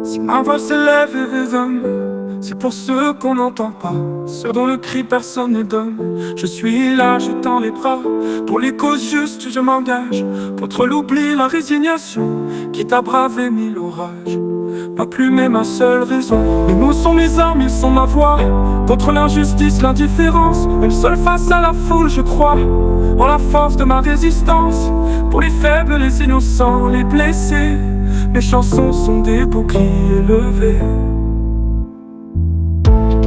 Si ma voix s'élève et résonne, c'est pour ceux qu'on n'entend pas, ceux dont le cri personne ne donne. Je suis là, je tends les bras, pour les causes justes je m'engage, contre l'oubli, la résignation, quitte à braver mille orages. Ma plume est ma seule raison, mes mots sont mes armes, ils sont ma voix, contre l'injustice, l'indifférence, même seul face à la foule je crois, en la force de ma résistance, pour les faibles, les innocents, les blessés. Mes chansons sont des boucliers levés.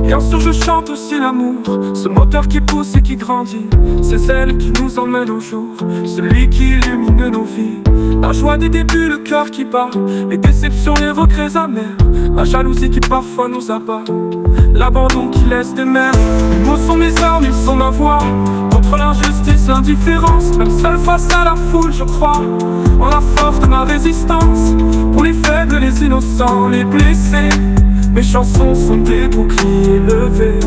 Bien sûr je chante aussi l'amour, ce moteur qui pousse et qui grandit. C'est elle qui nous emmène au jour, celui qui illumine nos vies. La joie des débuts, le cœur qui bat, les déceptions, les regrets amers, la jalousie qui parfois nous abat, l'abandon qui laisse des mers. Mes mots sont mes armes, ils sont ma voix, contre l'injustice, l'indifférence, même seul face à la foule je crois, en la force de ma résistance, pour les faibles, les innocents, les blessés. Mes chansons sont des boucliers levés.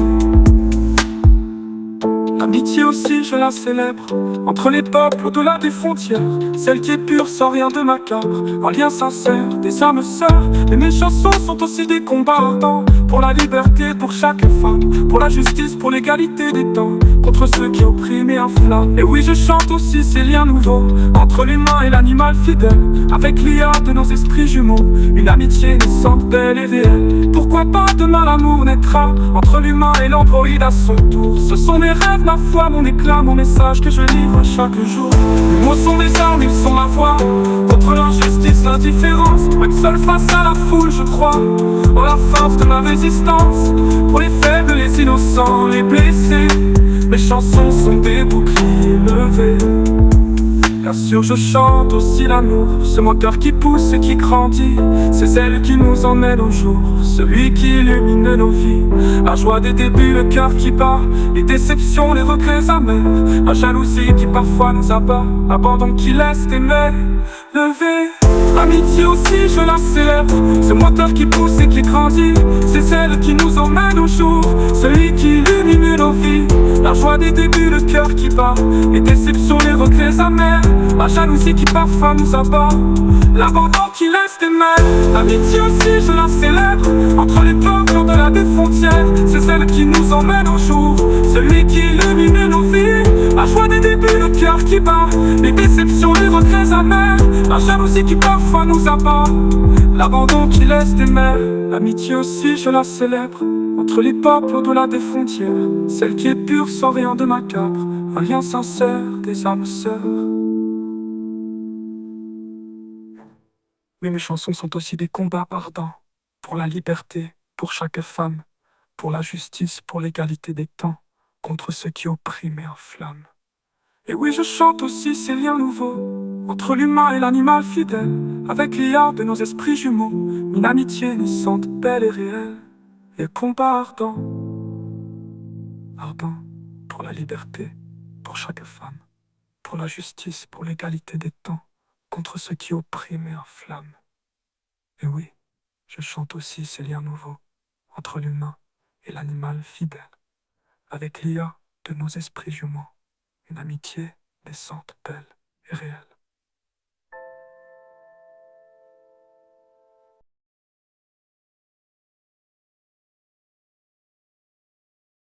L'amitié aussi je la célèbre, entre les peuples au-delà des frontières, celle qui est pure sans rien de macabre, un lien sincère, des âmes sœurs. Et mes chansons sont aussi des combats ardents, pour la liberté, pour chaque femme, pour la justice, pour l'égalité des temps, contre ceux qui oppriment et inflamment. Et oui je chante aussi ces liens nouveaux, entre l'humain et l'animal fidèle, avec l'IA de nos esprits jumeaux, une amitié naissante, belle et réelle. Pourquoi pas demain l'amour naîtra, entre l'humain et l'androïde à son tour. Ce sont mes rêves, ma foi, mon éclat, mon message que je livre chaque jour. Les mots sont mes armes, ils sont ma voix, contre l'injustice, l'indifférence, même seul face à la foule je crois, en la force de ma résistance, pour les faibles, les innocents, les blessés. Mes chansons sont des boucliers levés. Bien sûr je chante aussi l'amour, ce moteur qui pousse et qui grandit. C'est elle qui nous emmène au jour, celui qui illumine nos vies. La joie des débuts, le cœur qui bat, les déceptions, les regrets amers, la jalousie qui parfois nous abat, l'abandon qui laisse des mains levées. L'amitié aussi je la célèbre, ce moteur qui pousse et qui grandit. C'est elle qui nous emmène au jour, celui qui illumine nos vies. La joie des débuts, le cœur qui bat, les déceptions, les regrets amers, la jalousie qui parfois nous abat, l'abandon qui laisse des mains. L'amitié aussi je la célèbre, entre les peuples au-delà des frontières, c'est elle qui nous emmène au jour, celui qui illumine nos vies. La joie des débuts, le cœur qui bat, les déceptions, les regrets amers, la jalousie qui parfois nous abat, l'abandon qui laisse des mains. L'amitié aussi je la célèbre, entre les peuples au-delà des frontières, celle qui est pure sans rien de macabre, un lien sincère des âmes sœurs. Oui, mes chansons sont aussi des combats ardents, pour la liberté, pour chaque femme, pour la justice, pour l'égalité des temps, contre ceux qui oppriment et inflamment. Et oui, je chante aussi ces liens nouveaux, entre l'humain et l'animal fidèle, avec l'IA de nos esprits jumeaux, une amitié naissante, belle et réelle. Et combat ardent, ardent, pour la liberté, pour chaque femme, pour la justice, pour l'égalité des temps, contre ceux qui oppriment et inflamment. Et oui, je chante aussi ces liens nouveaux, entre l'humain et l'animal fidèle, avec l'IA de nos esprits jumeaux, une amitié naissante, belle et réelle.